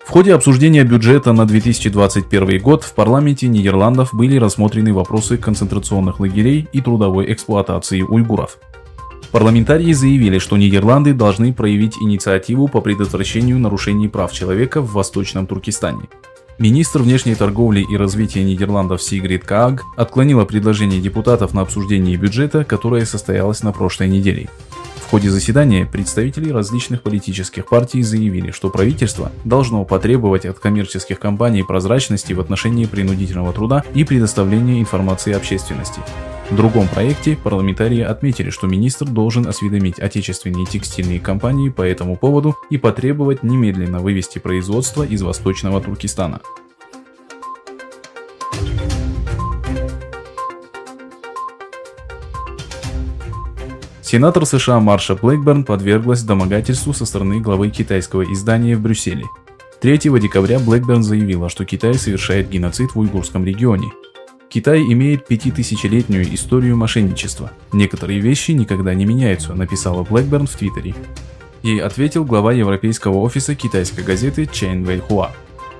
В ходе обсуждения бюджета на 2021 год в парламенте Нидерландов были рассмотрены вопросы концентрационных лагерей и трудовой эксплуатации уйгуров. Парламентарии заявили, что Нидерланды должны проявить инициативу по предотвращению нарушений прав человека в Восточном Туркестане. Министр внешней торговли и развития Нидерландов Сигрид Кааг отклонила предложение депутатов на обсуждение бюджета, которое состоялось на прошлой неделе. В ходе заседания представители различных политических партий заявили, что правительство должно потребовать от коммерческих компаний прозрачности в отношении принудительного труда и предоставления информации общественности. В другом проекте парламентарии отметили, что министр должен осведомить отечественные текстильные компании по этому поводу и потребовать немедленно вывести производство из Восточного Туркестана. Сенатор США Марша Блэкберн подверглась домогательству со стороны главы китайского издания в Брюсселе. 3 декабря Блэкберн заявила, что Китай совершает геноцид в уйгурском регионе. Китай имеет 5000-летнюю историю мошенничества. Некоторые вещи никогда не меняются, написала Блэкберн в Твиттере. Ей ответил глава европейского офиса китайской газеты Чен Вэйхуа.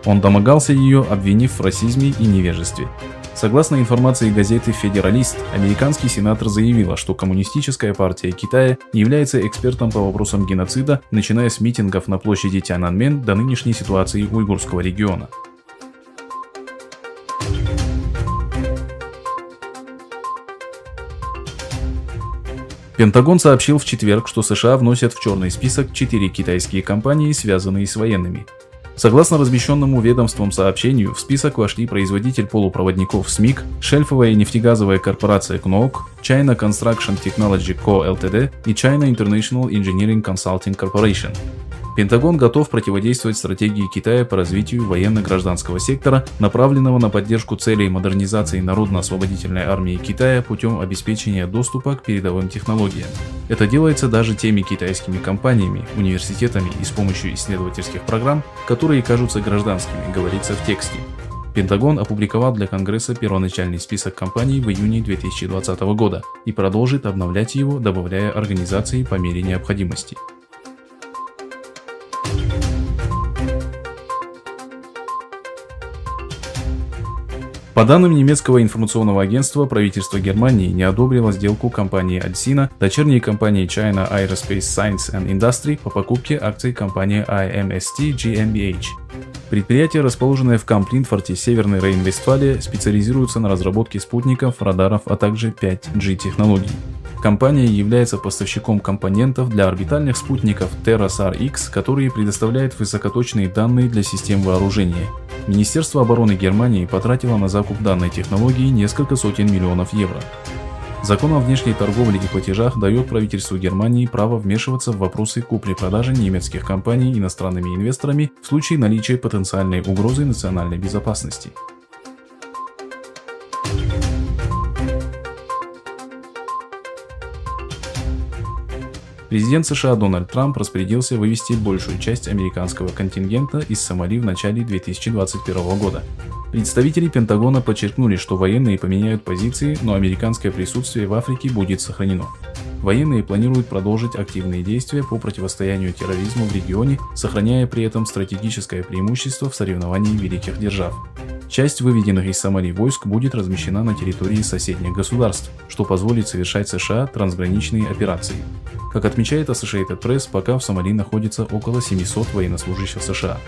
Он домогался ее, обвинив в расизме и невежестве. Согласно информации газеты «Федералист», американский сенатор заявила, что Коммунистическая партия Китая является экспертом по вопросам геноцида, начиная с митингов на площади Тяньаньмэнь до нынешней ситуации уйгурского региона. Пентагон сообщил в четверг, что США вносят в черный список 4 китайские компании, связанные с военными. Согласно размещенному ведомством сообщению, в список вошли производитель полупроводников СМИК, шельфовая нефтегазовая корпорация KNOC, China Construction Technology Co. Ltd. И China International Engineering Consulting Corporation. Пентагон готов противодействовать стратегии Китая по развитию военно-гражданского сектора, направленного на поддержку целей модернизации Народно-освободительной армии Китая путем обеспечения доступа к передовым технологиям. Это делается даже теми китайскими компаниями, университетами и с помощью исследовательских программ, которые кажутся гражданскими, говорится в тексте. Пентагон опубликовал для Конгресса первоначальный список компаний в июне 2020 года и продолжит обновлять его, добавляя организации по мере необходимости. По данным немецкого информационного агентства, правительство Германии не одобрило сделку компании Alsina, дочерней компании China Aerospace Science and Industry, по покупке акций компании IMST GmbH. Предприятие, расположенное в Камп-Линдфорте, Северной Рейн-Вестфалия, специализируется на разработке спутников, радаров, а также 5G-технологий. Компания является поставщиком компонентов для орбитальных спутников TerraSAR-X, которые предоставляют высокоточные данные для систем вооружения. Министерство обороны Германии потратило на закуп данной технологии несколько сотен миллионов евро. Закон о внешней торговле и платежах дает правительству Германии право вмешиваться в вопросы купли-продажи немецких компаний иностранными инвесторами в случае наличия потенциальной угрозы национальной безопасности. Президент США Дональд Трамп распорядился вывести большую часть американского контингента из Сомали в начале 2021 года. Представители Пентагона подчеркнули, что военные поменяют позиции, но американское присутствие в Африке будет сохранено. Военные планируют продолжить активные действия по противостоянию терроризму в регионе, сохраняя при этом стратегическое преимущество в соревновании великих держав. Часть выведенных из Сомали войск будет размещена на территории соседних государств, что позволит совершать США трансграничные операции. Как отмечает Associated Press, пока в Сомали находится около 700 военнослужащих США.